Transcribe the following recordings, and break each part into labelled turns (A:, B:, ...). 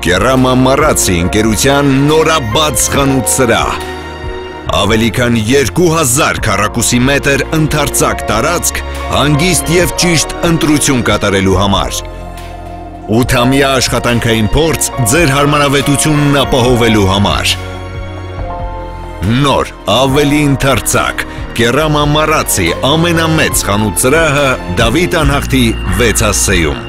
A: Կերամա Մարացի ընկերության նորաբաց խանութ սրահ։ Ավելի քան 2000 քառակուսի մետր ընդարձակ տարածք հանգիստ և ճիշտ ընտրություն կատարելու համար։ 8-ամյա աշխատանքային փորձ ձեր հարմարավետությունն ապահովելու համար։ Նոր, ավելի ընդարձակ, Կերամա Մարացի ամենամեծ խանութ սրահը Դավիթ անհախտի 6 ասեում։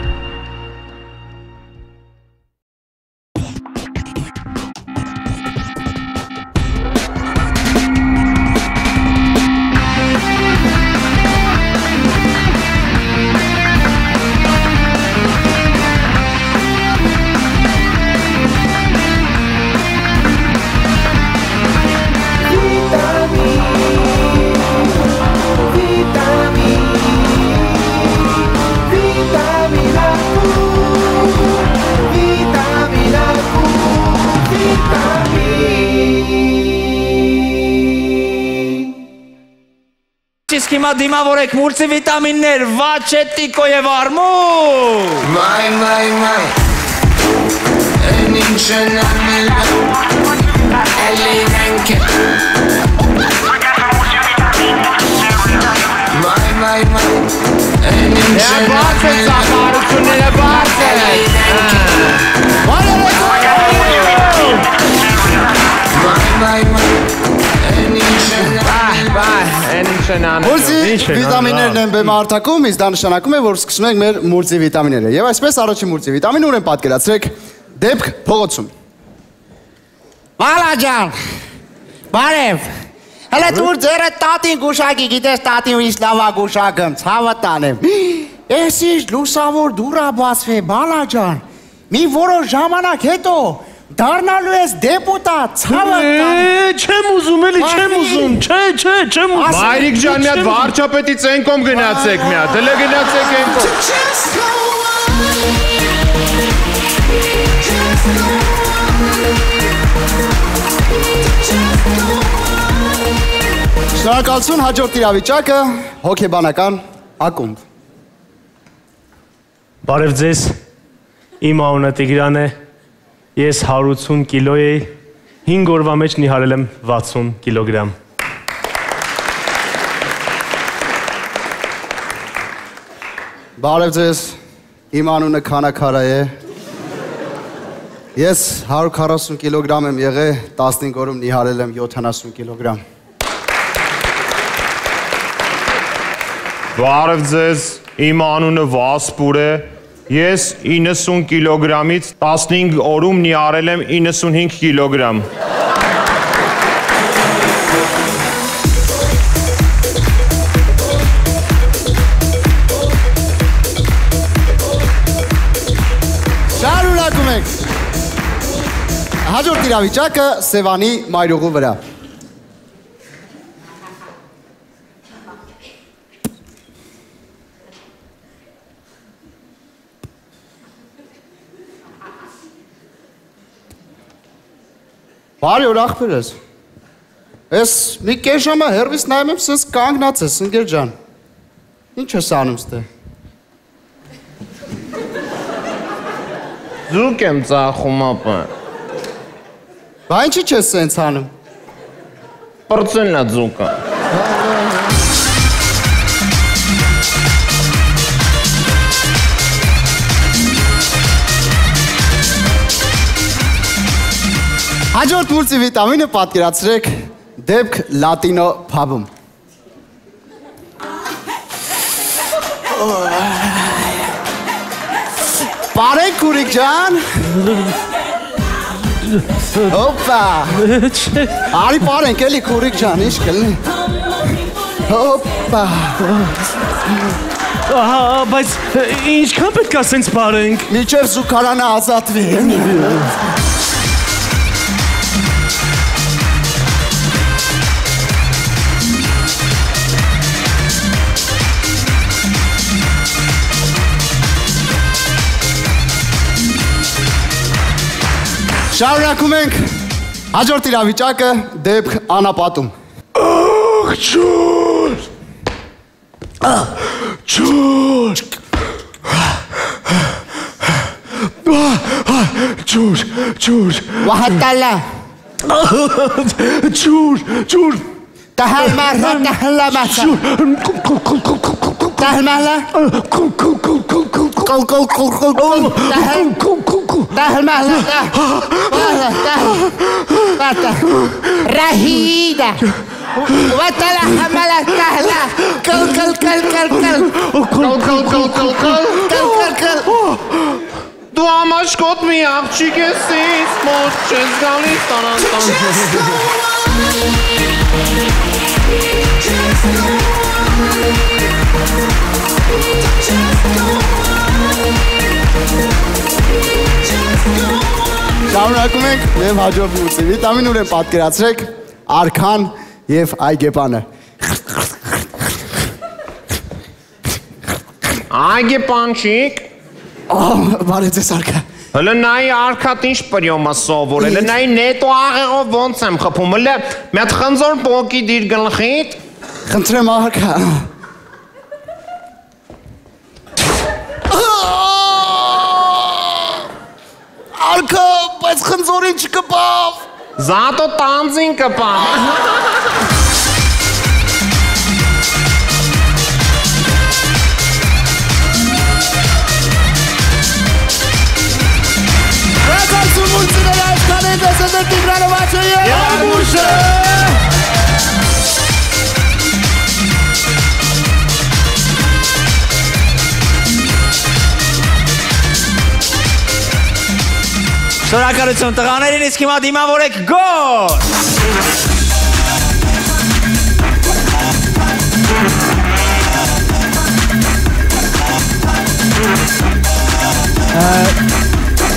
B: Իսկ հիմա դիմավորեք մուլտիվիտամիններ, վաչետիկո և արմու։
C: Մայ, են ինչ են ամել, էլին ենք է։ Մայ, են ինչ են ամել,
B: ծախարությունները բարդ են։
D: Մուլտիվիտամիններն են բեմը արտակում, իսկ դա նշանակում է, որ սկսում ենք մեր մուլտիվիտամինները։ Եվ այսպես առաջին մուլտիվիտամինը ունեն պատկերացրեք դեպք փողոցում։
E: Վալա ջան, բարև, հələ դուր ձերը տատին գուշակի, գիտես տատին իս լավա գուշակում, ցավը տանեմ։ Ես իշ լուսավոր դուրա բացվե, բալա ջան, մի որոշ ժամանակ հետո դառնալու ես դեպուտատ, ցավը տանեմ։
F: Չեմ ուզում էլի, չեմ ուզում, չեմ ուզում։ Մայրիկ ջան, մի հատ վարչապետի ծենկոմ գնացեք մի հատ, հələ գնացեք ենկոմ։
D: Շնորհակալություն, հաջորդ իրավիճակը հոգեբանական ակումբ։
F: Բարև ձեզ, իմ անունը Տիգրան է, ես 180 կիլո էի, 5 օրվա մեջ նիհարել եմ 60 կիլոգրամ։
D: Բարև ձեզ, իմ անունը Քանաքարա է, ես 140 կիլոգրամ եմ եղել, 15 օրում նիհարել եմ 70 կիլոգրամ։
F: Բարև ձեզ, իմ անունը Վասպուր է, ես 90 կիլոգրամից 15 օրում նիհարել եմ 95 կիլոգրամ։
D: Շարունակում ենք։ Հաջորդ իրավիճակը Սևանի մայրուղու վրա։ Բարի օր ախպերս, ես մի կես ժամը հեռվից նայում եմ, սենց կանգնած ես, ընկեր ջան, ինչ ես անում ստե։
F: Ձուկ եմ ծախում ապը։
D: Բա ինչի չես սենց անում։
F: Պրծենլա ձուկը։
D: Հաջորդ մուլտիվիտամինը պատկերացրեք դեպք լատինո փաբում։ Բարեք քուրիկ ջան։ Հոպա։ Արի բարենք էլի քուրիկ ջան, ինչ կլինի։ Հոպա։
F: Ահա, բայց ինչքան պետք է սենց բարենք։
D: Միջև զուգարանը ազատվի։ Շարունակում ենք հաջորդ իրավիճակը դեպք անապատում։
F: Ջուր։ Ջուր։
E: Վահատալա։
F: Ջուր։
E: Տահալմարը, տահալամասա։ Տահալմալա։ Տահալմալա։ Ռահիդա։ Վատալա համալա տահլա։ Կլ։
C: Դու ամաշկոտ մի աղջիկ ես ինձ մոտ չես գալիս տարանտան։
D: Շարունակում ենք և հաջորդ մյուսի վիտամին ուր է պատկերացրեք արքան և այգեպանը։
C: Այգեպանչիկ։
D: Բարև ձեզ արքա։
C: Հլը նայի արքատ ինչ պրյոմա սովոր, հլը նայի նետո աղեղով ոնց եմ խպում, հլը մետ խնձոր պոկի դիր գլխիտ։
D: Խնդրեմ արքա։ Արքա, բայց խնձորին չկպավ։
C: Զատո տանձին կպավ։
B: Շնորհակալություն տղաներին, իսկ հիմա դիմավորեք գոլ։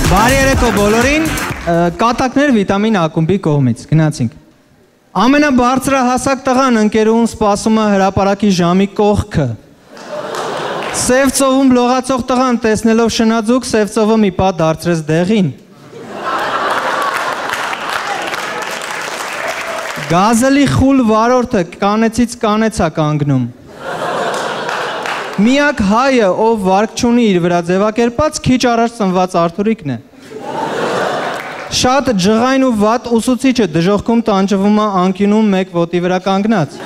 G: Բարի երեկո բոլորին, կատակներ վիտամին ակումբի կողմից, գնացինք։ Ամենաբարձրահասակ տղան ընկերուհուն սպասում է հրապարակի ժամի կողքը։ Սև ծովում լողացող տղան տեսնելով շնաձուկ, սև ծովը մի պատ դարձրեց դեղին։ Գազելի խուլ վարորդը կանեցից կանեցա կանգնում։ Միակ հայը, ով վարկ չունի իր վրա ձևակերպած, քիչ առաջ ծնված Արթուրիկն է։ Շատ ջղայն ու վատ ուսուցիչը դժոխքում տանջվում է անկյունում մեկ ոտի վրա կանգնած։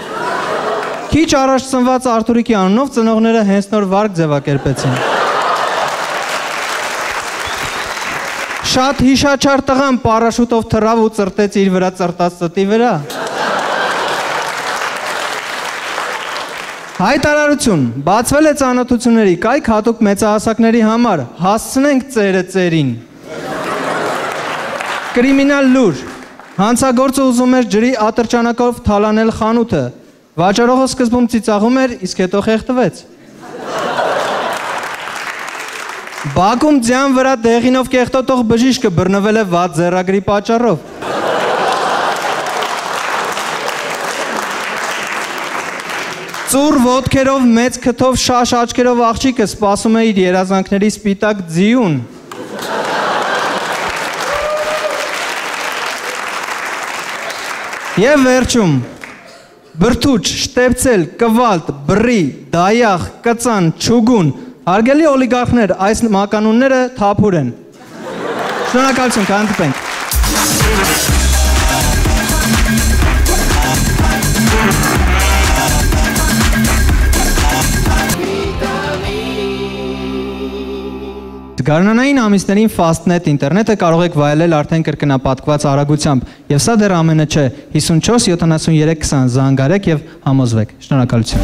G: Քիչ առաջ ծնված Արթուրիկի անունով ծնողները հենց նոր վարկ ձևակերպեցին։ Շատ հիշաչար տղան պարաշուտով թռավ ու ծրտեց իր վրա ծրտած ծտի վրա։ Հայտարարություն, բացվել է ծանոթությունների կայք հատուկ մեծահասակների համար, հասցնենք ծերը ծերին։ Կրիմինալ լուր, հանցագործը ուզում էր ջրի ատրճանակով թալանել խանութը, վաճառողը սկզբում ծիծաղում էր, իսկ հետո խեղդվեց։ Բակում ձյան վրա դեղինով կեղտոտող բժիշկը բռնվել է վատ ձեռագրի պատճառով։ Ծուռ ոտքերով մեծ քթով շաշ աչքերով աղջիկը սպասում է իր երազանքների սպիտակ ձիուն։ Եվ վերջում, բրդուճ, շտեպցել, կվալտ, բռի, դայախ, կծան, չուգուն, հարգելի օլիգարխներ, այս մականունները թափուր են։ Շնորհակալություն, կհանդիպենք։ Գարնանային ամիսներին Fastnet ինտերնետը կարող եք վայելել արդեն կրկնապատկված արագությամբ, եւ սա դեռ ամենը չէ, 54 73 20 զանգարեք եւ համոզվեք։ Շնորհակալություն։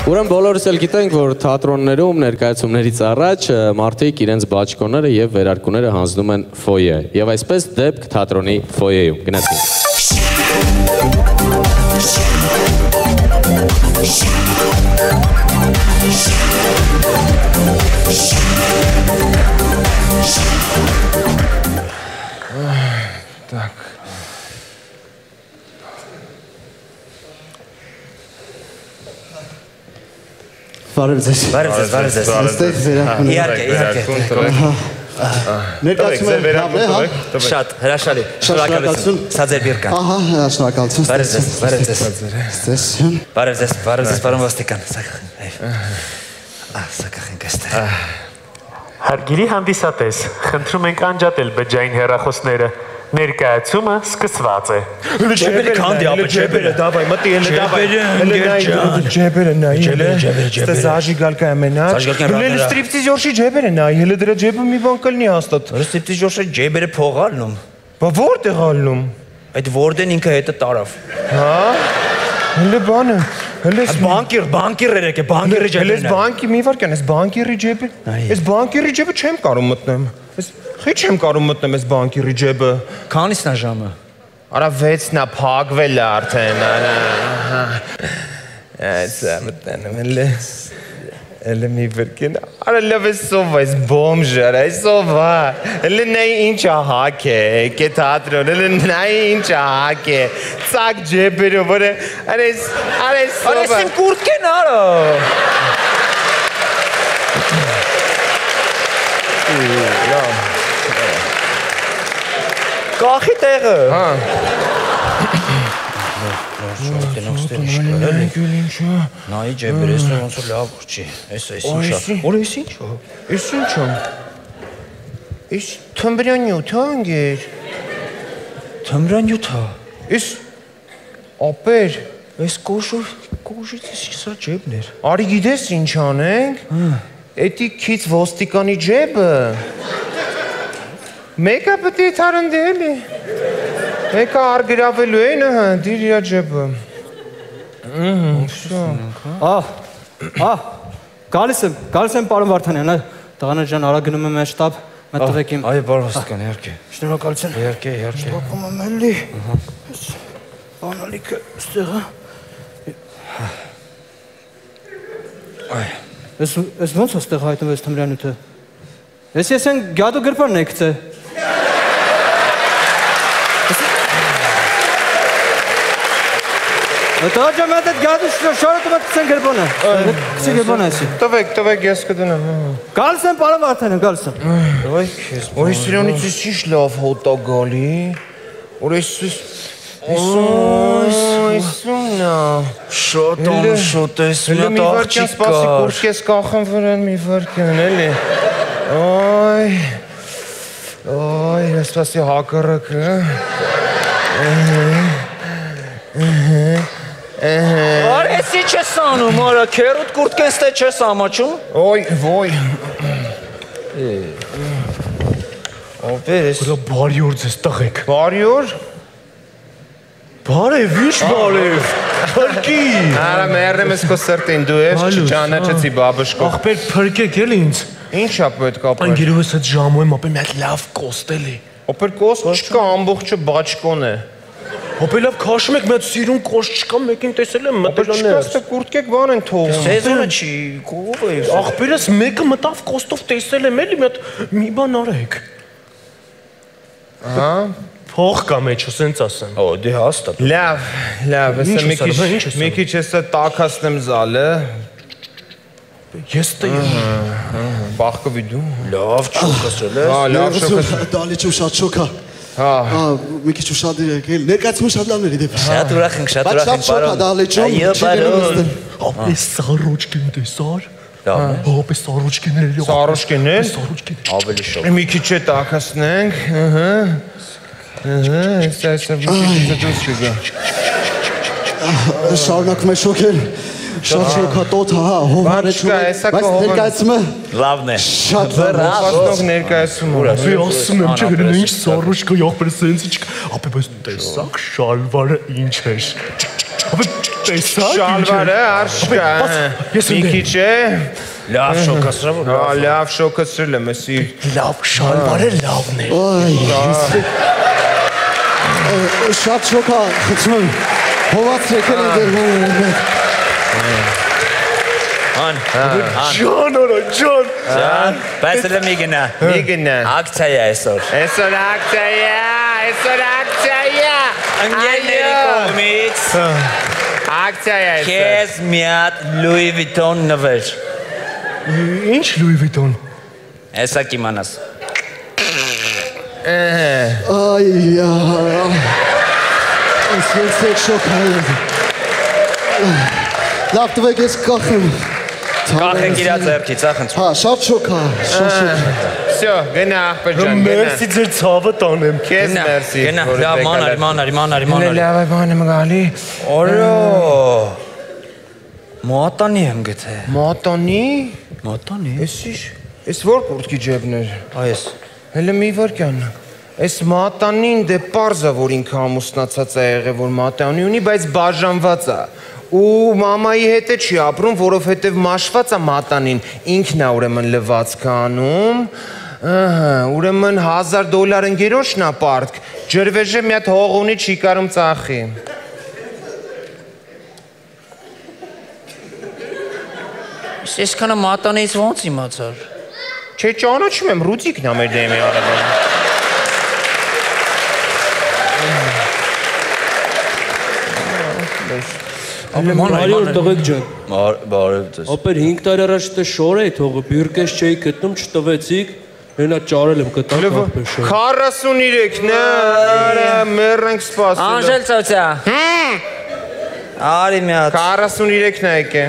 H: Ուրեմն բոլորս էլ գիտենք, որ թատրոններում ներկայացումներից առաջ մարդիկ իրենց բաճկոնները եւ վերարկուները հանձնում են ֆոյե, եւ այսպես դեպք թատրոնի ֆոյեում։ Գնացինք։
C: Так.
D: Բարև ձեզ։
B: Բարև ձեզ։
D: Այստեղ վերակուն։
B: Իհարկե։
D: Ներկայացումը
B: Շատ հրաշալի։ Շնորհակալություն։ Սա ձեր բիրկան։
D: Ահա, շնորհակալություն։
B: Բարև ձեզ։
D: Ձեզ։
B: Բարև ձեզ, պարոն ոստիկան։ Ասա կախենք այստեղ։
F: Հարգելի հանդիսատես, խնդրում ենք անջատել բջջային հեռախոսները։ Ներկայացումը սկսված է։
B: Ջեբերը քանդի, ապա ջեբերը,
C: давай, մտի էլ ջեբերը նայ, ստե զաժիգալկա ամենա։ Լել ստրիպտիզորշի ջեբերը նայ, հələ դրա ջեբը մի բան կլինի հաստատ։
B: Ստրիպտիզորշի ջեբերը փող ալնում։
C: Բա որտեղ ալնում։
B: Այդ Warden ինքը հետը տարավ։
C: Հա։ Հələ բանը, հələ
B: բանկիրը եկե, բանկիրի ջեբը։
C: Հələ բանկի մի վարքան, այս բանկիրի ջեբը։ Այս բանկիրի ջեբը չեմ կարող մտնեմ։ Խի չեմ կարող մտնեմ այս բանկիրի ջեբը։
B: Քանիսն է ժամը։
C: Արա 6-ն է, փակվել է արդեն։ Այսա մտնում Ele mi vërkin, ara lëve sova, es bomzhër, e sova. Ele nej inqa hake, ke teatron, ele nej inqa hake. Cak gjepero, vore, are sova.
B: Are sim kurt kenara. Կախի տեղը։
C: Հա։
B: Նայի ջեբերը ես ոնց որ լավ չի։ Էս ինչա։ Որ էս ինչա։
C: Էս ինչա։ Էս թմբրանյութ անգեր։
B: Թմբրանյութ։
C: Էս ապեր։
B: Էս կոշից սա ջեբն էր։
C: Արի գիտես ինչ անենք։ Էդի քիչ ոստիկանի ջեբը։ Մեկը պետք է թարնդելի։ Մեկը արգրավելու են, դիր իրա ջեբը։
G: Գալիս եմ պարոն Վարդանյան, տղաներ ջան, արա գնում եմ մեր շտաբ, մեկ տվեք իմ։
B: Այո, պարոն Ոստիկան, իհարկե։
G: Շնորհակալություն։
B: Իհարկե։
G: Շտապում եմ էլի։ Բանալիքը ստեղ է։ Ես ոնց է ստեղ հայտնվել այս թմրանյութը։ Ես են գադու գրպանն եկցե։ Տաճա մետ այդ գադու շորոտը մետ կցեն գրպանը։ Կցի գրպանը այսի։
C: Տվեք, ես կդնեմ։
G: Գալիս եմ պարոն Վարդանյան, գալիս եմ։
C: Ոյ սրանից ես ինչ լավ հոտ է գալի։ Որ Այսունա։
B: Շոտ ես
C: Մի վարկյան սպասի կուրք ես կախն վրան մի վարկյան, էլի։ Օյ, սպասի հակարակը։
B: Արի ես ինչ ես անում, արա, կերուտ կուրտ կենստե չես ամաչում։
C: Ոյ։
B: Ովեր ես։
F: Գրա բարյորձ ես տղեք։
C: Բարյոր։
F: Բարև, ինչ բարև։ Փրկի։
C: Արա մերրեմ ես քո սրտին, դու ես չճանաչեցի բաբշկով։
F: Ախպեր փրկեք էլ ինձ։
C: Ինչա պետք ապրել։
F: Անգերուս այդ ժամու եմ ապե մի հատ լավ կոստելի։
C: Օպեր կոստ չկա, ամբողջը բաճկոն է։
F: Ապե լավ քաշում եք, մեծ սիրուն կոշտ չկա, մեկին տեսել եմ մտելաներ։
C: Չկա, կուրտկեք բան են թողում։
B: Սեզոնը չի, կողով է։
F: Ախպերս մեկը մտավ կոստով տեսել եմ էլի, մի բան արեք։
C: Հա։
F: Փող կա մեջ, սենց ասեմ։
B: Օ, դե հաստատ։
C: Լավ, ասա մի քիչ էսա տակացնեմ զալը։
F: Ես տեյ։
C: Բախկովի դու։
B: Լավ չոք ասել ես։
C: Հա, լավ շոկ։
D: Դալի չու շատ շոկ է։
C: Հա։
D: Մի քիչ ուշاد եկել։ Ներկայացումը շատ լավն էր դեպի։
B: Շատ ուրախ ենք, պարոն։
D: Դալի չու։
B: Այո, պարոն։
F: Ապե սարոջկին տեսար։
B: Լավ է։
F: Ապե սարոջկիներ։
C: Սարոջկիներ։
F: Սարոջկիներ։
B: Ավելի շոկ։
C: Մի քիչ է տակացնենք։ Այսա մի քիչ չգա։
D: Շարունակում է շոկել։ Շատ շոկատոտ, հա, հովար է չու։ Բայց ներկայացումը
B: Լավն է։
D: շատ լավ։
C: Պատնող ներկայացում ուր։
F: Ապե ասում եմ, չէ, ինչ սարոջկա յախպեր սենց ինչ։ Ապե բայց տեսակ շալվարը ինչ էր։ Ապե տեսակ
C: Շալվարը արշկա։ Մի քիչ է։
B: Լավ շոկ ասրա որ։
C: Հա, լավ շոկացրել եմ, էսի։
F: լավ շալվարը լավն է։
D: Շատ շոկ է, խնդրում եմ։ Հովաց եկել է դերվում։
B: Ան։
F: Ջան, արա, ջան։
B: Ջան, բայց էլ մի գնա։
C: Մի գնա։
B: Ակցիա է այսօր։
C: Այսօր ակցիա է։
B: Ընկերների կողմից
C: Ակցիա է այսօր։
B: քեզ մի հատ Louis Vuitton նվեր։
F: Ինչ Louis Vuitton։
B: Հեսա կիմանաս։
D: Այ, ես շոկ է։ Լավ տվեք ես կախեմ։
B: Կախեք իրա ձեռքից, ախնց։
I: Հա, շատ շոկ է, շատ շոկ։
C: Всё, գնա ախպեր ջան, գնա։
F: Մերսի ձեր ցավը տանեմ։
C: Քեզ մերսի։
B: Գնա, լավ, մանարի։
C: Լավ է, բանը մգալի։
B: Օրո։ Մատանի եմ գթե։
C: Մատանի։ Էս որ կուրտքի ջեբն էր։
B: Այս։
C: Հələ մի վարքան։ Էս մատանին դե պարզա որ ինքը ամուսնացած է եղել որ մատանի ունի, բայց բաժանված է։ Ու մամայի հետ է չի ապրում, որովհետև մաշված է մատանին, ինքն է ուրեմն լվացք անում, ուրեմն $1000 ընկերոջն է պարտք, ջրվեժը մի հատ հող ունի չի կարում ծախի։
B: Այսքանը մատանից ոնց իմացար։
C: Չէ, ճանաչում եմ, Ռուդիկն է մեր դեմի արել։
J: Բարի օր տղեկ ջան։
B: Բարև ձեզ։
J: Ապեր 5 տարի առաջ դե շոր էի թողը, բյուրկես չէի գտնում, չտվեցիք, հենա ճարել եմ գտանք ապեր շոր։
C: 43-ն է, մեռնենք սպասել։
B: Անժել ծոցա։ Արի մի հատ։
C: 43-ն է եկե։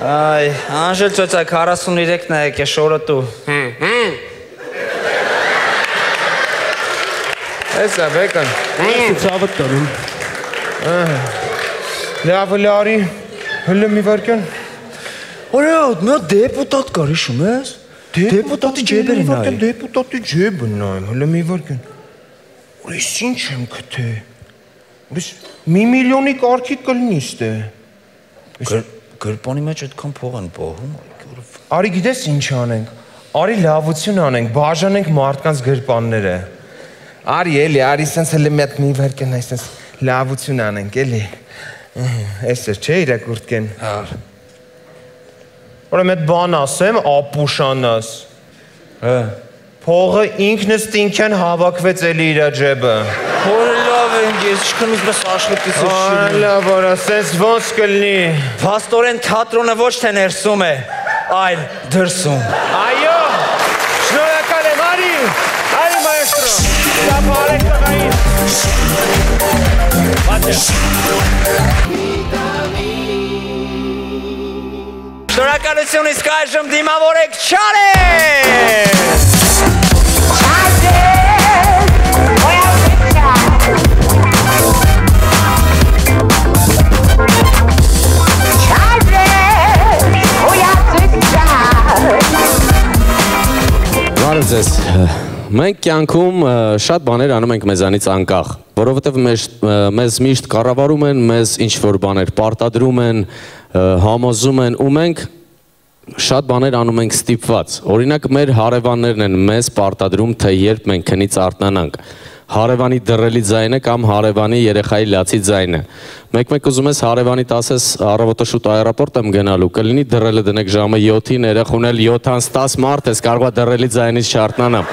B: Այ, Անժել ծոցա 43-ն է եկե շորը դու։
C: Էս է բեկան։
J: Ցավը տանում։
C: Լավը լարի, հլը մի վարկյան։
B: Օրը, մի հատ դեպուտատ կար, հիշում ես։ Դեպուտատի ջեբերը նայ։
C: Դեպուտատի ջեբը նայ, հլը մի վարկյան։ Որ ես ինչ եմ գտե։ Ես 1 միլիոնի կարգի կլինի ստե։
B: Գրպանի մեջ այդքան փող են պահում։
C: Արի գիտես ինչ անենք։ Արի լավություն անենք, բաժանենք մարդկանց գրպանները։ Արի էլի, արի սենց հլը մի հատ մի վարկյան այ սենց լավություն անենք, էլի։ Էս էր, չէ իրա կուրտքեն։ Որը մետ բան ասեմ, ապուշանաս։ Փողը ինքնս տինքյան հավաքվեց էլի իրա ջեբը։
B: Որը լավ ենք ես, իշխան ուզբես աշխոտից է շիրում։
C: Լավ որա, սենց ոնց կլնի։
B: Պաստորեն թատրոնը ոչ թե ներսում է, այլ դրսում։
C: Այո, շնորհակալ եմ, արի մայստրո։ Դա բարեք տղային։
B: Շնորհակալություն իսկ այժմ դիմավորեք Չարես։
H: Բարև ձեզ։ Մենք կյանքում շատ բաներ անում ենք մեզանից անկախ, որովհետև մեզ միշտ կառավարում են, մեզ ինչ-որ բաներ պարտադրում են, համոզում են ու մենք շատ բաներ անում ենք ստիպված։ Օրինակ մեր հարևաններն են մեզ պարտադրում, թե երբ մենք քնից արթնանանք։ Հարևանի դռելի ձայնը կամ հարևանի երեխայի լացի ձայնը։ Մեկ-մեկ ուզում ես հարևանիդ ասես առավոտը շուտ այերոպորտ եմ գնալու, կլինի դռելը դնեք ժամը 7-ին, երեխուն էլ 7-10 մարդ ես կարող է դռելի ձայնից չարթնանամ։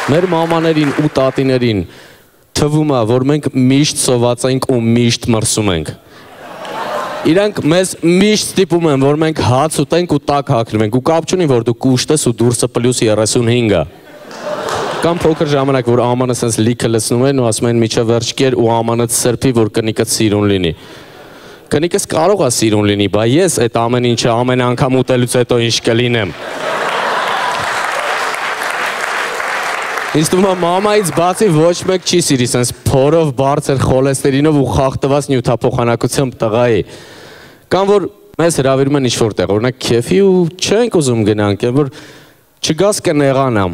H: Մեր մամաներին ու տատիներին թվում է, որ մենք միշտ սոված ենք ու միշտ մրսում ենք։ Իրանք մեզ միշտ ստիպում են, որ մենք հաց ուտենք ու տաք հագնվենք ու կապ չունի, որ դու կուշտ ես ու դուրսը +35 է։ Կամ փոքր ժամանակ, որ ամանը սենց լիքը լցնում են ու ասում են միջև վերջ կեր ու ամանդ սրբի, որ կնիկդ սիրուն լինի։ Կնիկս կարող է սիրուն լինի, բա ես այդ ամեն ինչը ամեն անգամ ուտելուց հետո ինչ կլինեմ։ Ինձ թվում է մամայից բացի ոչ մեկ չի սիրի, սենց փորով, բարձր խոլեստերինով ու խախտված նյութափոխանակությամբ տղայի։ Կամ որ մեզ հրավիրում են ինչ-որ տեղ, օրինակ քեֆի ու չենք ուզում գնանք, որ չգաս կնեղանամ։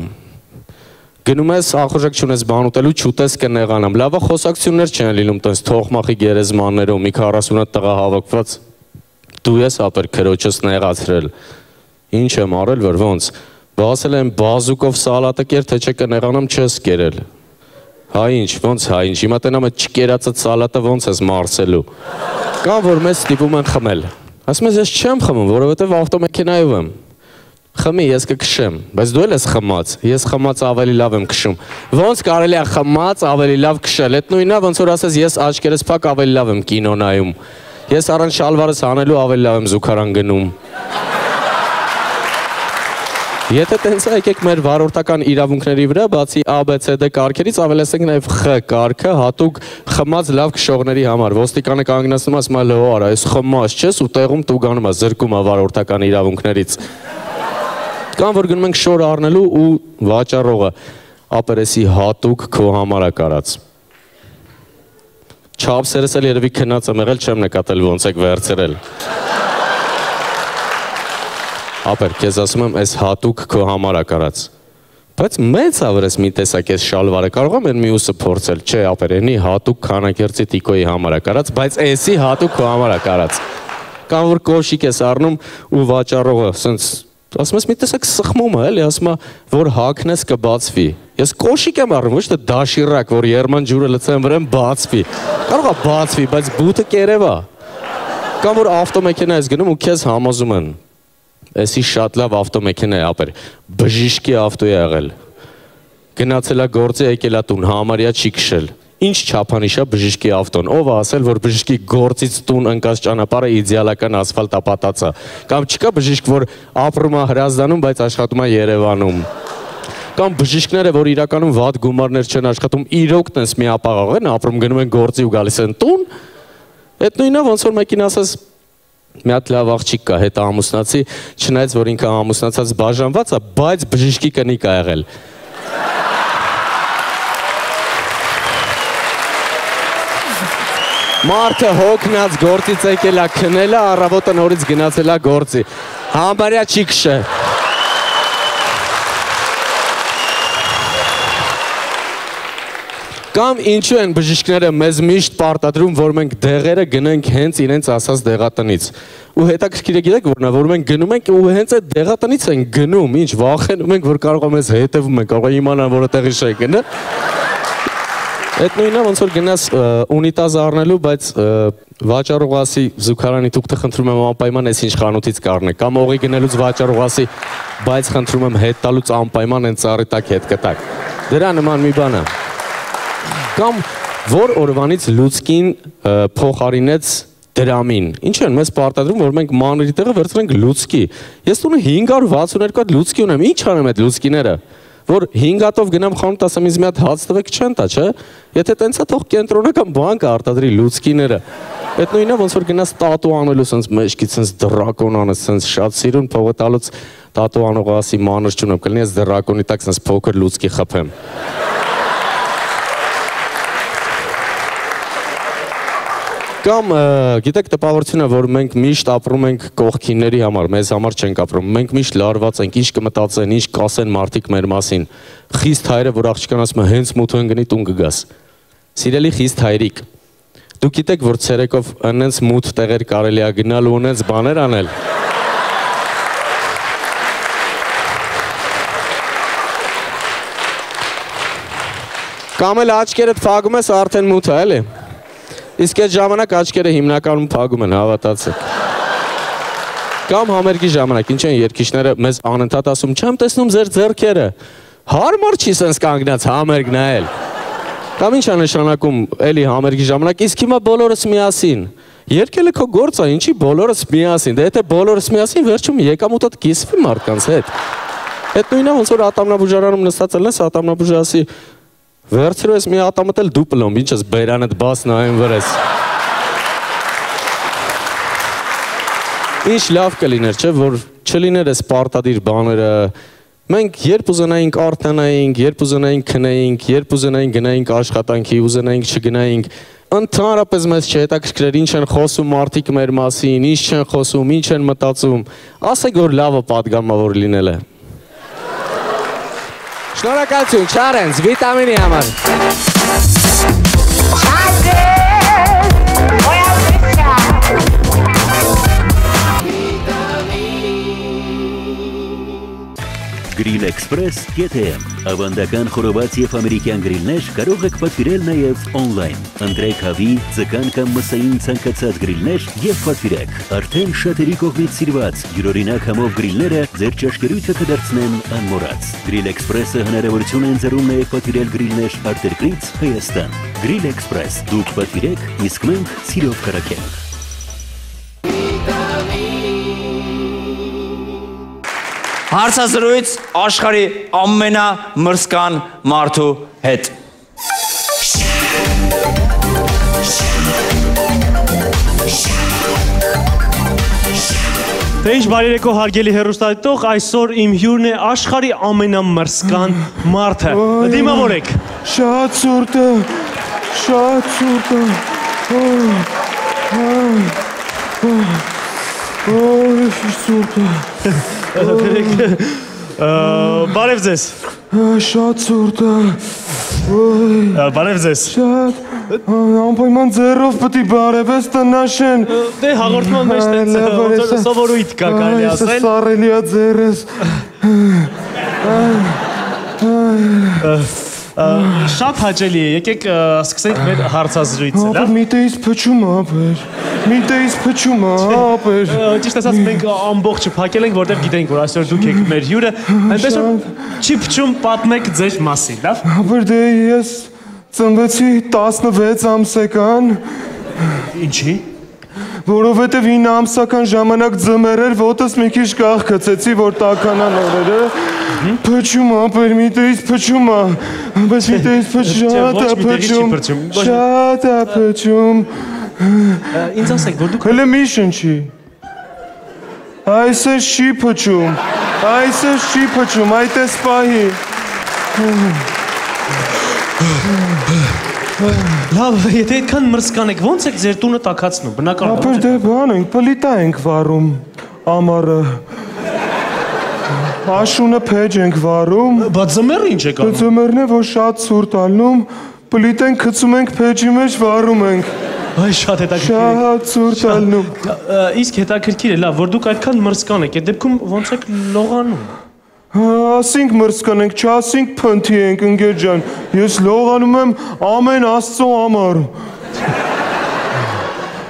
H: Գնում ես, ախորժակ չունես բան ուտելու, չուտես կնեղանամ։ Լավա խոսակցություններ չեն լինում տենց թողմախի գերեզմաններով, մի 40 տղա հավաքված։ Դու ես ապեր քրոջս նեղացրել։ Ինչ եմ արել, որ ոնց։ Բասել եմ բազուկով սալատը կեր, թե չէ կնեղանամ չես կերել։ Հա ինչ, ոնց հա ինչ, հիմա տենամ այդ չկերածդ սալատը ոնց ես մարսելու։ Կամ որ մեզ ստիպում են խմել։ Ասում ես ես չեմ խմում, որովհետև ավտոմեքենայով եմ։ Խմի, ես կքշեմ, բայց դու էլ ես խմած, ես խմած ավելի լավ եմ քշում։ Ոնց կարելի է խմած ավելի լավ քշել, այդ նույնն է, ոնց որ ասես ես աչքերս փակ ավելի լավ եմ կինո նայում։ Ես առանց շալվարս հանելու ավելի լավ եմ զուգարան գնում։ Եթե տենց է, եկեք մեր վարորդական իրավունքների վրա, բացի ABCD կարգերից, ավելացնենք նաև Խ կարգը, հատուկ խմած լավ քշողների համար։ Ոստիկանը կանգնացնում ասում է լո արա, այս խմած չես ու տեղում տուգանում է, զրկում է վարորդական իրավունքներից։ Կամ որ գնում ենք շոր առնելու ու վաճառողը ապերեսի հատուկ քո համար է կարած։ Չափսերս էլ երևի քնած եմ եղել, չեմ նկատել ոնց եք վերցրել։ Ապեր, քեզ ասում եմ, այս հատուկ քո համար է կարած։ Բայց մեծ ավրես մի տեսակ այս շալվարը կարող եմ մյուսը փորձել։ Չէ, ապեր, էնի հատուկ քանակերծի տիկոյի համար է կարած, բայց էսի հատուկ քո համար է կարած։ Կամ որ կոշիկ ես առնում ու վաճառողը, սենց ասում ես մի տեսակ սխմում է, էլի, ասում է, որ հագնես կբացվի։ Ես կոշիկ եմ առնում, ոչ թե դաշիրակ, որ երման ջուրը լցեմ վրան բացվի։ Կարող է բացվի, բայց բութը կերև է։ Կամ որ ավտոմեքենա ես գնում ու քեզ համոզում են։ Էսի շատ լավ ավտոմեքենա է, ապեր, բժիշկի ավտո է եղել, գնացել է գործի, եկել է տուն, համարյա չի քշել, ինչ չափանիշ է բժիշկի ավտոն, ով է ասել, որ բժիշկի գործից տուն ընկած ճանապարհը իդեալական ասֆալտապատած է, կամ չկա բժիշկ, որ ապրում է Հրազդանում, բայց աշխատում է Երևանում, կամ բժիշկները, որ իրականում վատ գումարներ չեն աշխատում, իրոք տենց միապաղաղ են, ապրում գնում են գործի ու գալիս են տուն, այդ նույնը ոնց որ մեկին ասես մի հատ լավ աղջիկ կա, հետը ամուսնացի, չնայած որ ինքը ամուսնացած բաժանված է, բայց բժիշկի կնիկ ա եղել։ Մարդը հոգնած գործից եկել է քնել է, առավոտը նորից գնացել է գործի։ Համարյա չի քշե։ Կամ ինչու են բժիշկները մեզ միշտ պարտադրում, որ մենք դեղերը գնենք հենց իրենց ասած դեղատնից։ Ու հետաքրքիր է գիտեք որն է, որ մենք գնում ենք ու հենց այդ դեղատնից ենք գնում, ինչ վախենում ենք, որ կարող է մեզ հետևում են, կարող է իմանան, որ այդտեղի շենք գնա։ Այդ նույնը ոնց որ գնաս ունիտազ առնելու, բայց վաճառողը ասի զուգարանի դուք խնդրում եմ անպայման այս ինչ խանութից կառնեք, կամ օղի գնելուց վաճառողը ասի, բայց խնդրում եմ հետ տալուց անպայման այն ծառի տակ հետ կտակ։ Դրա նման մի բան է։ Կամ որ օրվանից լուցկին փոխարինեց դրամին։ Ինչ են մեզ պարտադրում, որ մենք մանրի տեղը վերցնենք լուցկի։ Ես տունը 562 հատ լուցկի ունեմ, ինչ անեմ այդ լուցկիները, որ 5 հատով գնամ խանութ ասեմ ինձ մի հատ հաց տվեք չեն տա, չէ։ Եթե տենց է թող կենտրոնական բանկը արտադրի լուցկիները։ Այդ նույնը ոնց որ գնաս տատու անելու սենց մեջքից սենց դրակոն անես, սենց շատ սիրուն փողը տալուց տատու անողը ասի մանր չունեմ, կլինի ես դրակոնի տակ սենց փոքր լուցկի խփեմ։ Կամ գիտեք տպավորությունը, որ մենք միշտ ապրում ենք կողքինների համար, մեզ համար չենք ապրում, մենք միշտ լարված ենք, ինչ կմտածեն, ինչ կասեն մարդիկ մեր մասին, խիստ հայրը, որ աղջկան ասում է հենց մութ ընկնի տուն կգաս, սիրելի խիստ հայրիկ, դուք գիտեք, որ ցերեկով ընենց մութ տեղեր կարելի է գնալ ու ունենց բաներ անել, կամ էլ աչքերդ փակում ես արդեն մութ է, էլի։ Իսկ այդ ժամանակ աչքերը հիմնականում փակում են, հավատացեք։ Կամ համերգի ժամանակ, ինչ են երգիչները մեզ անընդհատ ասում, չեմ տեսնում ձեր ձեռքերը։ Հարմար չի սենց կանգնած համերգ նայել։ Կամ ինչ է նշանակում էլի համերգի ժամանակ, իսկ հիմա բոլորս միասին։ Երգելը քո գործ է, ինչի բոլորս միասին։ Դե եթե բոլորս միասին, վերջում եկամուտդ կիսվի մարդկանց հետ։ Այդ նույնը ոնց որ ատամնաբուժարանում նստած ելնես, ատամնաբուժը ասի վերցրու ես մի ատամդ էլ դու պլոմ, ինչ ես բերանդ բաս նայում վրես։ Ինչ լավ կլիներ, չէ, որ չլիներ ես պարտադիր բաները, մենք երբ ուզենայինք արթնանայինք, երբ ուզենայինք քնեինք, երբ ուզենայինք գնայինք աշխատանքի, ուզենայինք չգնայինք, ընդհանրապես մեզ չհետաքրքրեր ինչ են խոսում մարդիկ մեր մասին, ինչ չեն խոսում, ինչ են մտածում, ասեք որ լավը պատգամա որ լինել է։ Շնորհակալություն, Չարենց, վիտամինի համար։
K: Grill Express GTM ավանդական խորոված եւ ամերիկյան գրիլներ կարող եք պատվիրել նաեւ on-line։ Ընտրեք հավի, ձկան կամ մսային ցանկացած գրիլներ եւ պատվիրեք։ Արդեն շատերի կողմից սիրված յուրօրինակ համով գրիլները ձեր ճաշկերույթը կդարձնեն անմոռաց։ Grill Express-ը հնարավորություն է ընձեռում նաեւ պատվիրել գրիլներ արտերկրից Հայաստան։ Grill Express դուք պատվիրեք, իսկ մենք սիրով կրակենք։
B: Հարցազրույց աշխարհի ամենամրսկան մարդու հետ։
F: Դե ինչ բարերեկո հարգելի հեռուստադիտող, այսօր իմ հյուրն է աշխարհի ամենամրսկան մարդը։ Դիմավորեք։
L: Շատ ցուրտ է, շատ ցուրտ է։ Ինչ ցուրտ է։
F: Բարև ձեզ։
L: Շատ ցուրտ է։
F: Բարև ձեզ։
L: Շատ անպայման ձեռով պետք է բարևես տնաշեն։
F: Դե հաղորդման մեջ տենց սովորույթ կա կարելի ասել։
L: Սարելի է ձեռս։
F: Շատ հաճելի է, եկեք սկսենք մեր հարցազրույցը, լավ։
L: Ապեր միտեից փչում ապեր։ Միտեից փչում ապեր։
F: Ճիշտ ասած մենք ամբողջը փակել ենք, որտեղ գիտենք, որ այսօր դուք եք մեր հյուրը, այնպես որ չի փչում, պատմեք ձեր մասին, լավ։
L: Ապեր դե ես ծնվեցի 16 ամսական։
F: Ինչի։
L: Որովհետև 9 ամսական ժամանակ ձմեռ էր, ոտս մի քիչ կախկացեցի, որ տականան օրերը։ Փչում ապեր, միտեից փչում է, բայց միտեից շատ է փչում, շատ է փչում։
F: Ինձ ասեք, որ դուք
L: հələ մի շնչի։ Այս է չի փչում, այս է չի փչում, այդ է սպահի։
F: Լավ, եթե այդքան մրսկան եք, ոնց եք ձեր տունը տաքացնում, բնական։
L: Ապեր դե բան ենք, պլիտա ենք վառում, ամառը։ Աշունը փեջ ենք վառում։
F: Բայց ձմեռը ինչ եք անում։
L: Ձմեռն է, որ շատ ցուրտ ալնում, պլիտեն գցում ենք փեջի մեջ վառում ենք։
F: Այ շատ հետաքրքիր։
L: Շատ ցուրտ ալնում։
F: Իսկ հետաքրքիր է, լավ, որ դուք այդքան մրսկան եք, այդ դեպքում ոնց եք լողանում։
L: Ասինք մրսկան ենք, չասինք փնթի ենք, ընկեր ջան։ Ես լողանում եմ ամեն Աստծո համար։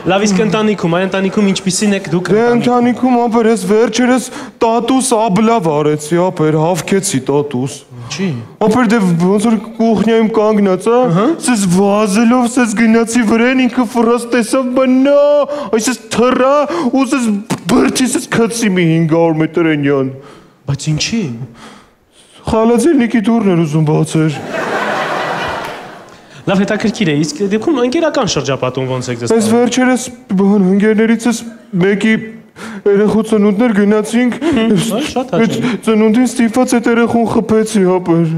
F: Լավ, իսկ ընտանիքում, այ ընտանիքում ինչպիսին եք դուք։
L: Դե ընտանիքում ապեր, ես վերջերս տատուս աբլա վարեցի, ապեր, հավքեցի տատուս։
F: Չի։
L: Ապեր դե ոնց որ կուխնյայում կանգնած, սես վազելով, սես գնացի վրեն, ինքը ֆրաս տեսավ, բնա, այսես թռա, ու սես բրճի, սես քցի մի 500 մետրենյան։
F: Բայց ինչի։
L: Խալաձելնիկի դուրն էր ուզում բացեր։
F: Լավ, հետաքրքիր է, իսկ դեպքում ընկերական շրջապատում ոնց եք ձեզ։
L: Այս վերջերս ընկերներիցս մեկի երեխու ծնունդներ գնացինք, ծնունդին ստիպված այդ երեխուն խփեցի, ապեր։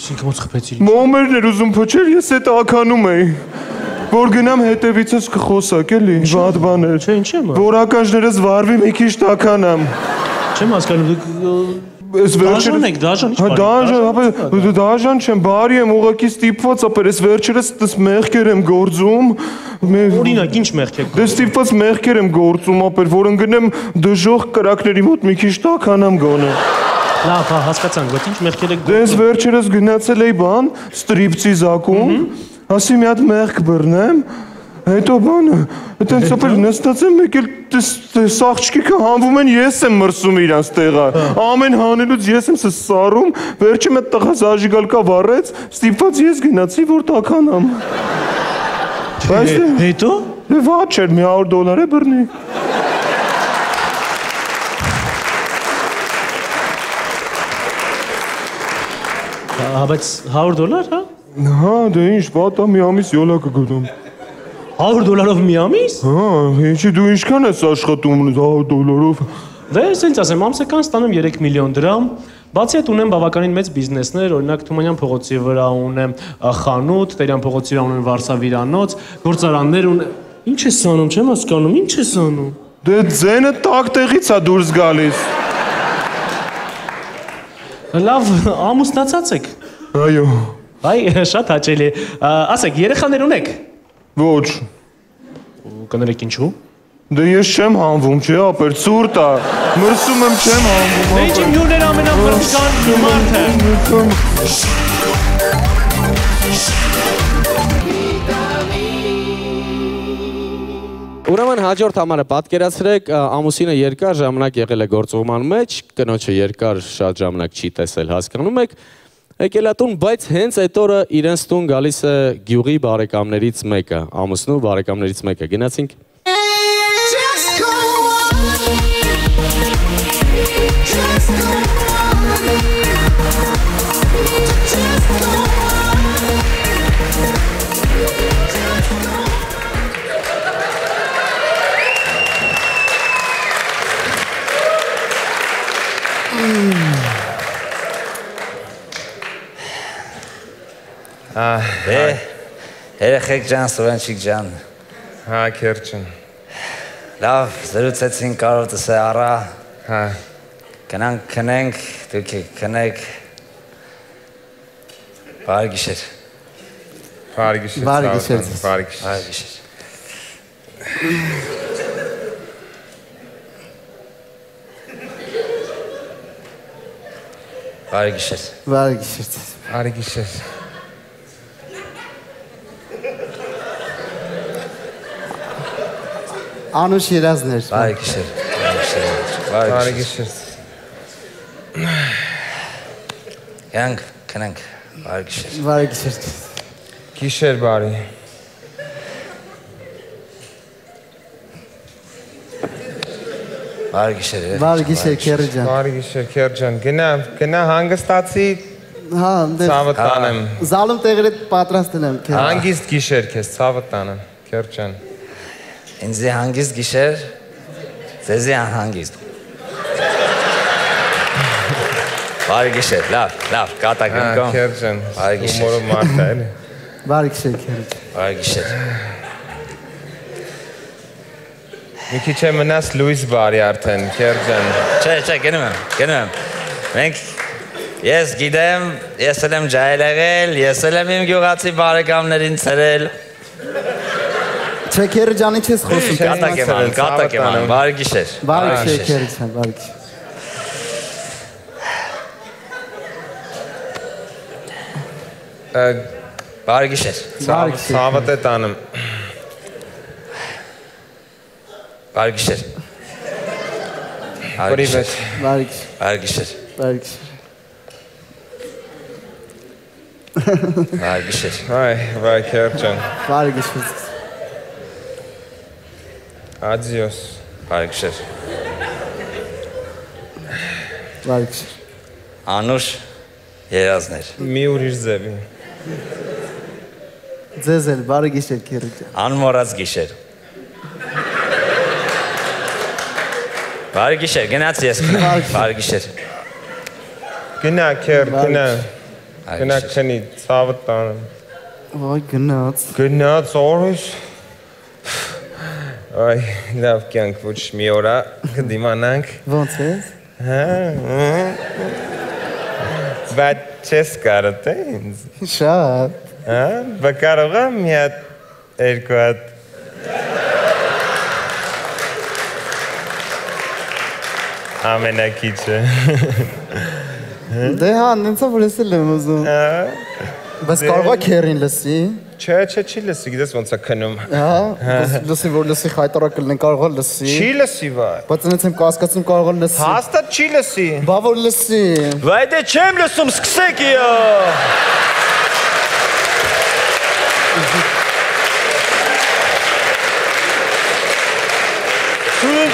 F: Այսինքն ոնց խփեցի։
L: Մոմերն էր ուզում փչել, ես այդ ականում էի։ Որ գնամ հետևիցս կխոսակ, էլի, վատ բաներ։
F: Չէ, ինչ եմ։
L: Որ ականջներս վարվի մի քիչ տականամ։
F: Չեմ հասկանում, դուք դաժան եք, դաժան, ինչ
L: բարի։ Դաժան չեմ, բարի եմ, ուղղակի ստիպված, ապեր, ես վերջերս տես մեղքեր եմ գործում։
F: Օրինակ, ինչ մեղք եք
L: գործում։ Դե ստիպված մեղքեր եմ գործում, ապեր, որ ընկնեմ դժոխք կրակների մոտ մի քիչ տականամ գոնե։
F: Լավ, հա, հասկացանք, բայց ինչ մեղքեր եք
L: գործում։ Դե ես վերջերս գնացել էի բան, ստրիպցիզակում, ասի մի հատ մեղք բռնեմ, հետո բանը, այդպես ապեր նստած եմ մեկ էլ սաղճկիկը հանվում են, ես եմ մրսում իրանց տեղը, ամեն հանելուց ես եմ սարում, վերջը մետ տղա զաժիգալկա վառեց, ստիպված ես գնացի, որ տականամ։
F: Հետո։
L: Դե վատ չէր, $100 է բռնի։
F: Բայց $100, հա։
L: Հա, դե ինչ, վատ է, մի ամիս յոլա կգնում։
F: $100-ով մի ամիս։
L: Հա, ինչի դու ինչքան ես աշխատում $100-ով։
F: Դե ասենց ասեմ, ամսական ստանում 3 միլիոն դրամ, բացի այդ ունեմ բավականին մեծ բիզնեսներ, օրինակ Թումանյան փողոցի վրա ունեմ խանութ, Տերյան փողոցի վրա ունեմ վարսավիրանոց, գործարաններ ունեմ։ Ինչ ես անում, չեմ հասկանում, ինչ ես անում։
L: Դե ձենը տակ տեղից է դուրս գալիս։
F: Լավ, ամուսնացած եք։
L: Այո։
F: Այ, շատ հաճելի է։ Ասեք, երեխաներ ունեք։
L: Ոչ։
F: Կներեք ինչու։
L: Դե ես չեմ հանվում, չէ, ապեր, ցուրտ է։ Մրսում եմ, չեմ հանվում։
F: Դե ինչ իմ հյուրներ ամենամրսկան մարդը։
H: Ուրեմն հաջորդ համարը պատկերացրեք, ամուսինը երկար ժամանակ եղել է գործուղման մեջ, կնոջը երկար շատ ժամանակ չի տեսել, հասկանում եք, եկել է տուն, բայց հենց այդ օրը իրենց տուն գալիս է գյուղի բարեկամներից մեկը, ամուսնու բարեկամներից մեկը, գնացինք։
M: Just go on. Երեխեք ջան, Սուրենչիկ ջան։
C: Հա, քերջան։
M: Լավ, զրուցեցին կարոտս է առա։
C: Հա։
M: Գնանք քնենք, դուք քնեք։ Բարի գիշեր։
C: Բարի գիշեր։
D: Բարի գիշեր։
M: Բարի գիշեր։ Բարի գիշեր։
D: Բարի գիշեր։
C: Բարի գիշեր։
D: Անուշ երազներ։
M: Բարի գիշեր։
C: Բարի գիշեր։
M: Յանք, քնենք։ Բարի գիշեր։
D: Բարի գիշեր։
C: Գիշեր բարի։
M: Բարի գիշեր։
D: Բարի գիշեր, քերի ջան։
C: Բարի գիշեր, քերջան։ Գնա հանգստացի։
D: Հա,
C: ցավը տանեմ։
D: Զալում տեղերը պատրաստել եմ, քեր։
C: Հանգիստ գիշեր քեզ, ցավը տանեմ, քերջան։
M: Ինձ հանգիստ գիշեր, ձեզի անհանգիստ։ Բարի գիշեր, լավ, կատակ ընկամ։
C: Քերջան,
M: բարի գիշեր։
C: Հումորը մարդ է, էլի։
D: Բարի գիշեր, քեր։
M: Բարի գիշեր։
C: Մի քիչ է մնաց լույս բարի արդեն, քերջան։
M: Չէ, գնում եմ։ Մենք ես գիտեմ, ես եմ ջայել եղել, ես եմ իմ գյուղացի բարեկամներին ցրել։
D: Չէ, քեր ջան, ինչ ես խոսում։
M: Կատակ եմ, բարի գիշեր։
D: Բարի գիշեր, քեր ջան, բարի գիշեր։
M: Բարի գիշեր։
C: Ցավը տե տանեմ։
M: Բարի գիշեր։
C: Պրիվետ։
D: Բարի գիշեր։
M: Բարի գիշեր։
D: Բարի գիշեր։
C: Բարի գիշեր։ Վայ, քերջան։
D: Բարի գիշեր։
C: Adios։
M: Բարի գիշեր։
D: Բարի գիշեր։
M: Անուշ երազներ։
C: Մի ուրիշ ձևի։
D: Ձեզ էլ բարի գիշեր, քեր ջան։
M: Անմոռաց գիշեր։ Բարի գիշեր, գնաց ես քնեմ։ Բարի գիշեր։
C: Գնա քեր, գնա քնի, ցավը տանեմ։
D: Ոայ գնաց։
C: Գնաց օրս։ Այ, լավ կյանք ոչ մի օրա կդիմանանք։
D: Ոնց ես։
C: Հա։ Բայց չես կարոտ է ինձ։
D: Շատ։
C: Հա, բա կարող եմ մի հատ երկու հատ։ Ամենակիչը։
D: Դե հա, նենցա որ ես էլ եմ ուզում։ Բայց կարող է քերին լսի։
C: Չէ, չի լսի, գիտես ոնց է քնում։
D: Հա, լսի որ լսի խայտարակ կլինի, կարող է լսի։
C: Չի լսի վայ։
D: Բայց ինձ եմ կասկածում կարող է լսի։
C: Հաստատ չի լսի։
D: Բա որ լսի։
M: Վայ դե չեմ լսում, սկսեք իա։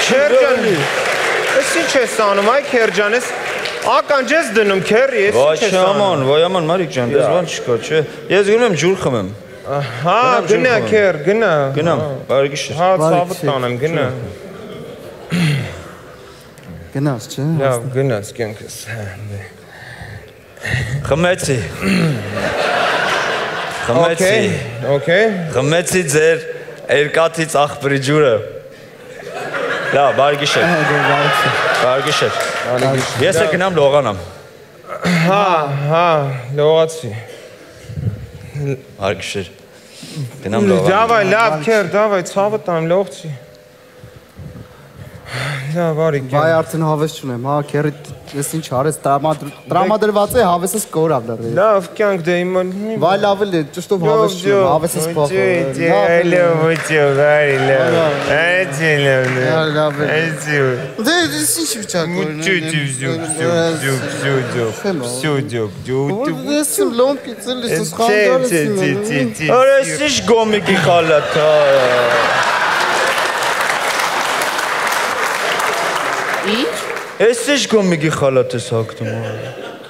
C: Քերջան։ Ես ինչ ես անում, այ քերջան, ես ականջ ես դնում քերի, ես ինչ ես անում։
M: Ոայ աման Մարիկ ջան, դες բան չկա, չէ։ Ես գնում եմ ջուր խմեմ։
C: Հա, գնա քեր, գնա։
M: Գնամ, բարի գիշեր։
C: Հա, ցավը տանեմ, գնա։
D: Գնաց, չէ։
C: Լավ, գնաց կյանքս։
M: Խմեցի։
C: Okay։
M: Խմեցի ձեր երկաթից աղբրի ջուրը։ Լավ, բարի գիշեր։ Բարի գիշեր։ Ես է գնամ լողանամ։
C: Հա, լողացի։
M: Բարի գիշեր։ Գնամ լողանամ։
C: Դավայ, լավ քեր, դավայ, ցավը տան լողցի։ Լավ, բարի կյանք։
D: Վայ արդեն հավես չունեմ, հա, քերի ես ինչ արես, տրամադրված է հավեսս կորավ լրի։
C: Լավ կյանք դե իմ։
D: Վայ լավ է, ճշտով հավես չունեմ, հավեսս փոխը։ Դե ես ինչ վիճակ ունեմ։ Ես լոմպի ծելիս սխանդարես։
M: Արես ինչ գոմիկի խալաթա։
D: Ինչ։
M: Ես ինչ գոմիկի խալաթ ես հագնում։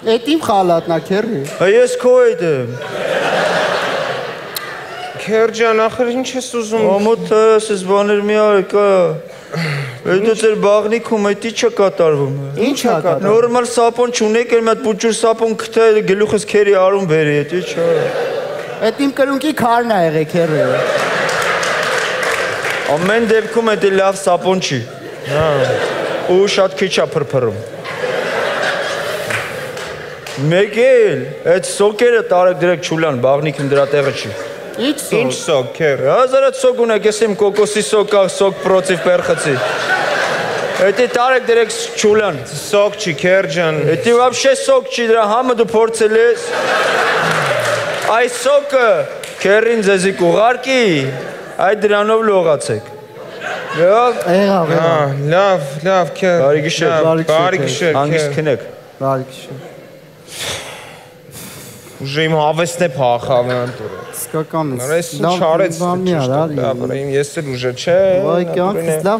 D: Էդ իմ խալաթն է քերի։
M: Ես քո հետ եմ։
C: Քերջան, ախր ինչ ես ուզում։
B: Ամոթ ես բաներ մի արեք, Այդ ձեր բաղնիքում այդի չէ կատարվում։
E: Ինչ է կատարվում։
B: Նորմալ սապոն չունեք, մի հատ պուճուր սապոն գտա, գլուխս քերի արում բերի, էդի չէ։
E: Այդ իմ կրունկի քարն է եղել քերը։
B: Ամեն դեպքում էդի լավ սապոն չի։ Ու շատ քիչ է փրփրում։ Մեկ էլ, այդ սոկերը տարեք դրեք չուլան, բաղնիքն դրա տեղը չի։
C: Ինչ սոկ, քեր։
B: Հազարդ սոկ ունեք, ես իմ կոկոսի սոկ, սոկ պրոցիվ պերխծի։ Էդի տարեք դրեք չուլան։
C: Սոկ չի, քերջան։
B: Էդի վաբշե սոկ չի, դրա համը դու փորձել ես։ Այս սոկը քերին ձեզի կուղարկի, այդ դրանով լողացեք։
C: Լավ, քեր։
B: Բարի գիշեր։
C: Բարի գիշեր,
B: հանգիստ քնեք։
E: Բարի գիշեր։
C: Ուժը իմ հավեսն է փախավ անտուրը։
E: Սկական ես։
C: Այս ինչ արեց։ Ես էլ ուժը չէ։
E: Վայ, կյանքս լավ։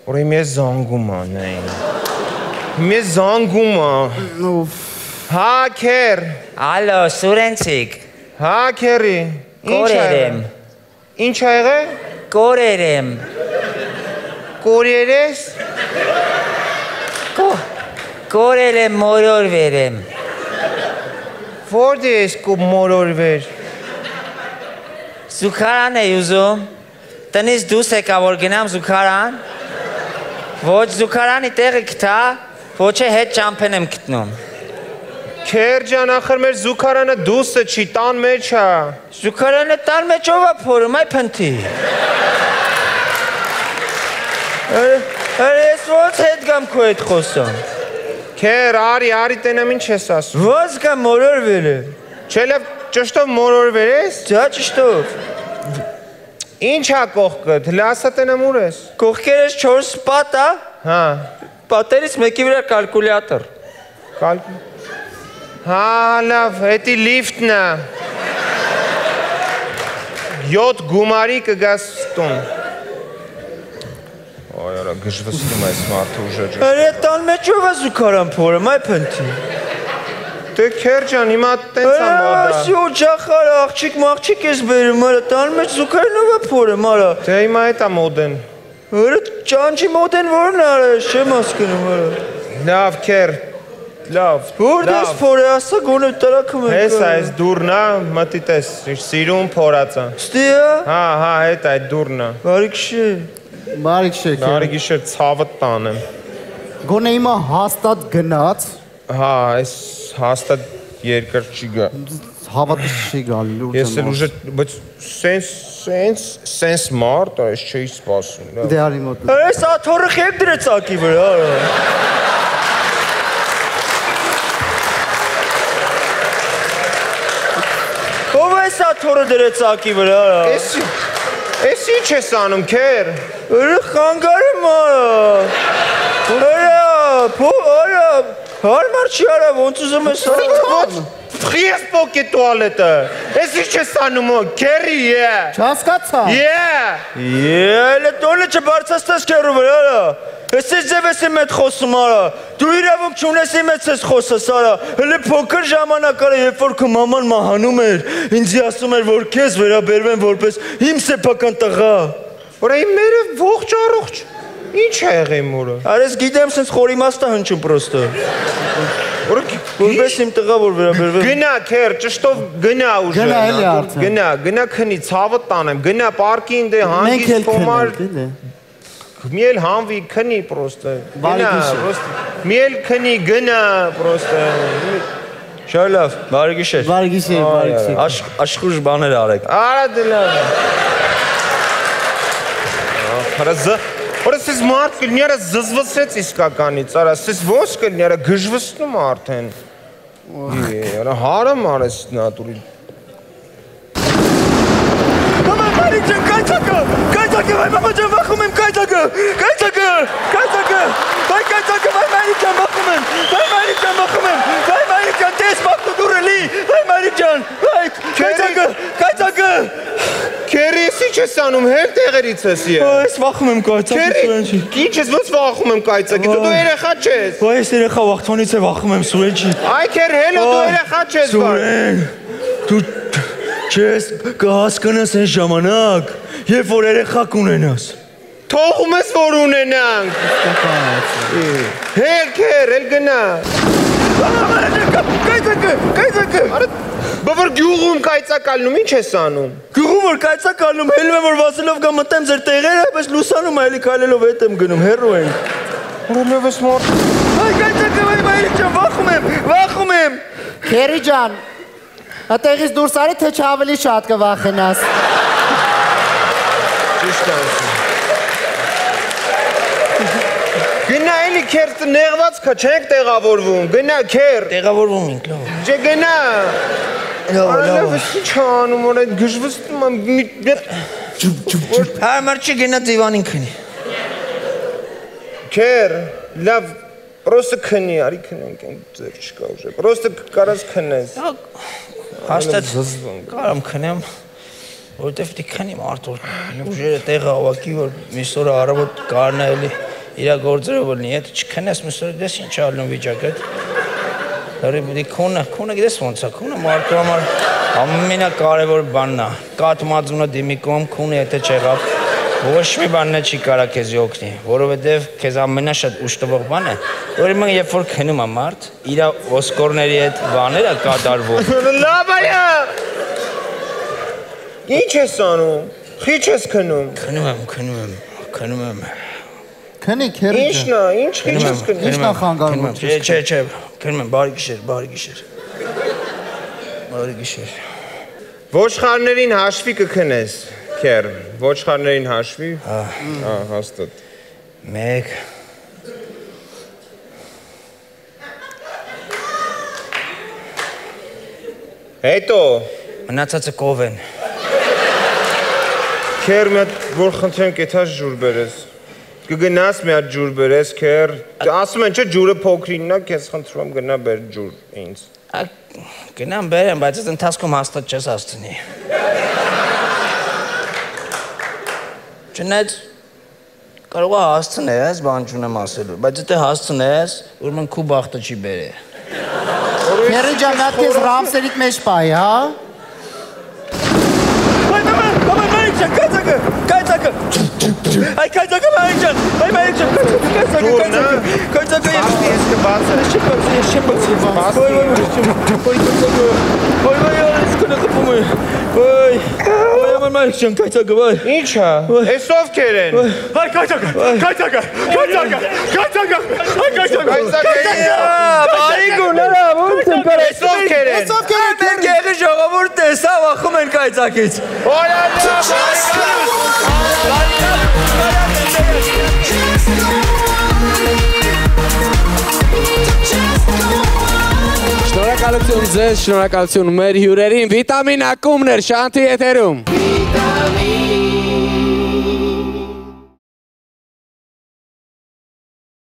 C: Ուրեմն ես զանգում անեին։ Ես զանգում ա։ Հա, քեր։
N: Ալո, Սուրենցիկ։
C: Հա, քերի։
N: Կորերեմ։
C: Ինչ ա եղել։
N: Կորերեմ։
C: Կորերես։
N: Կորել եմ, մորորվեր եմ։
C: Որդ ես մորորվեր։
N: Զուքարան է ուզում։ Տնից դուս եկա, որ գնամ զուքարան։ Ոչ զուքարանի տեղը գտա, ոչ է հետ ճամփեն եմ գտնում։
C: Քերջան, ախր մեր զուքարանը դուսը չի, տան մեջ է։
N: Զուքարանը տան մեջ ով է փորում, այ փնթի։ Ես ոնց հետ գամ քո հետ խոսամ։
C: Քեր, արի տենամ ինչ ես ասում։
B: Ոնց կամ մորորվել է։
C: Չէ լավ, ճշտով մորորվել ես։
B: Դա ճշտով։
C: Ինչ ա կողքդ, լասա տենամ ուր ես։
B: Կողքերս 4 պատ ա։
C: Հա։
B: Պատերից մեկի վրա կալկուլյատոր։
C: Հա, լավ, հետի լիֆտն է։ 7 գումարի կգաս տուն։ Այ արա գժվստում այս մարդը ուժը։
B: Արե տան մեջ ով է զուքարան փորում, այ փնթի։
C: Դե քերջան, հիմա տենց ա մոդա։
B: Ասի օջախար աղջիկ մաղջիկ ես բերում, արա տան մեջ զուքարան ով է փորում, արա։
C: Դե հիմա էդ ա մոդեն։
B: Արա ճանչի մոդեն որն է, արա, չեմ հասկանում, արա։
C: Լավ, քեր, լավ։
B: Որդ ես փորը, ասա գոնե տրակում եք։
C: Հես այս դուրն ա, մտի տես, սիրում փորածը։
B: Ստի ա։
C: Հա, հետ այդ դուրն ա։
B: Բարի գիշեր։
E: Բարի գիշեր։
C: Բարի գիշեր, ցավը տանեմ։
E: Գոնե հիմա հաստատ գնաց։
C: Հա, այս հաստատ երկր չի գա։
E: Հավատս չի գալի լուրջ։
C: Ես էլ ուժը, բայց սենց մարդ, այս չէի սպասում։
E: Դե արի մոտ։
B: Այս աթորը խեք դրեց ակի վրա, արա։ Ով այս աթորը դրեց ակի վրա, արա։
C: Էս ինչ ես անում, քեր։
B: Արա խանգարում, արա, հարմար չի արա, ոնց ուզում ես
C: ոնց Ես պոկե տուալետը։ Ես ինչ ես անում, քերի է։
E: Չհասկացա։
B: Էլե տոնը չբարձրացնես քերու վրա, արա։ Ես ձև ես իմ հետ խոսում, արա։ Դու իրավունք չունես իմ հետ ես խոսես, արա։ Հələ փոքր ժամանակ արա, երբ որ քո մաման մահանում էր, ինձ ասում էր, որ քեզ վերաբերվեմ որպես իմ սեփական տղա։
C: Որա իմ մերը ողջ առողջ։ Ինչ է եղել մորը։
B: Արես գիտեմ, սենց խորի մաստա հնչում պրոստը։ Որպես իմ տղա որ վերաբերվեմ։
C: Գնա քեր, ճշտով գնա ուժը։
E: Գնա էլի արդեն։
C: Գնա քնի, ցավը տանեմ, գնա պարկին դե հանգիստ կոմար։ Մի էլ հանվի քնի պրոստը։ Գնա, մի էլ քնի գնա պրոստը։
B: Շատ լավ, բարի գիշեր։
E: Բարի գիշեր, բարի գիշեր։
B: Աշխուժ բաներ արեք։
C: Արա դե լավ։ Որս ես մարդ կլիները զզվսեց իսկականից, արա, ես ոնց կլիները գժվստում արդեն։ Արա հարամ արես նատուրի։
B: Մամա, բարի ջան, կայցակը, վայ մամա ջան, վախում եմ, կայցակը, վայ մայրիկ ջան, վախում եմ, վայ մայրիկ ջան, տես բախտու դուրը լի, վայ մայրիկ ջան, վայ, կայցակը։
C: Քերի, ես ինչ ես անում, հեր տեղերից ես ես։
B: Ես վախում եմ կայցակի Սուրենչի։
C: Ինչ ես, ոնց վախում եմ կայցակի, դու երեխա չես։
B: Վայ, ես երեխա վախտոնից է վախում եմ Սուրենչի։
C: Այ քեր, հելո, դու երեխա չես։
B: Սուրեն։ Դու չես կհասկանաս այն ժամանակ, երբ որ երեխա կունենաս։
C: Թողում ես որ ունենանք։ Հեր, էլ գնա։ Կայծակը։ Բավար գյուղում կայծակալնում, ինչ ես անում։
B: Գյուղում որ կայծակալնում, հելում եմ որ վասելով գա մտեմ ձեր տեղերը, պես լուսանում այլի քայլելով հետ եմ գնում, հեռու ենք։
C: Որովհետև ես մոտ։
B: Այ կայծակը մայրիկ ջան, վախում եմ։
E: Քերի ջան, այդտեղից դուրս արի, թե ավելի շատ կվախենաս։
C: Ճիշտ է։ Գնա էլի քեր նեղված կա, չենք տեղավորվում, գնա քեր։
N: Տեղավորվում ենք, լավ։
C: Չէ գնա։ Լավ, ինչ անում որ այդ գժվստում
N: Հարմար չի գնա դիվանին քնի։
C: Քեր, լավ, պրոստը քնի, արի քնենք, այն ձեր չկա ուժը, պրոստը կարաս քնես։
N: Հաստատ կարամ քնեմ, որտեվ դի քնիմ Արտուր, ուժերը տեղը ավակի, որ միս օրը առավոտ կարնա էլի իրա գործերը որնի, եթե չքնես միս օրը դես ինչ ալնում վիճակը։ Հորի բուդի քունը գիտես ոնց է, քունը մարդու համար ամենակարևոր բանն է, կաթ մածունը դիմիկում, քունը եթե չեղավ, ոչ մի բանն չի կարա քեզ օգնի, որովհետև քեզ ամենաշատ ուժ տվող բանը, որ իմ երբ որ քնում է մարդ, իր ոսկորների հետ բաները կատարվում։
C: Լավ այա։ Ինչ ես անում։ Խիչ ես քնում։
N: Քնում եմ։
E: Քնի քերի ջան։
C: Ինչն է, ինչ խիչ ես քնում։
E: Ինչն է խանգարում։
N: Չէ, քնում եմ, բարի գիշեր։
C: Ոչխարներին հաշվի կքնես, քեր, ոչխարներին հաշվի։ Հաստատ։
N: 1
C: Հետո
N: մնացածը կով են։
C: Քեր մի հատ որ խնդրեմ կեթաս ջուր բերես։ Կգնաս մի հատ ջուր բերես, քեր։ Ասում են չէ ջուրը փոքրինն է, քեզ խնդրում եմ գնա բեր ջուր ինձ։
N: Գնամ բերեմ, բայց այս ընթացքում հաստատ չես հասցնի։ Չնայած կարող է հասցնես, բան չունեմ ասելու, բայց եթե հասցնես, ուրեմն քու բախտը չի բերե։
E: Քերի ջան, մի հատ քեզ ռամսերիդ մեջ պայի, հա։
B: Կայծակը։ Այ կայծակը մայրիկ ջան, կայծակը
C: ես կբացը։
B: Ես չեմ բացի։ Ոյ, մայրիկ ջան, կայծակը, վայ։
C: Ինչ է, ես ովքեր են։
B: Այ կայծակը։ Բարիք ունենա, ոնց եմ կարա։
C: Ես ովքեր են։
B: Մենք եղի ժողովուրդ տեսավ, ախում են կայծակից։
H: Շնորհակալություն ձեզ, շնորհակալություն մեր հյուրերին, վիտամին ակումբներ, Շանթի եթերում։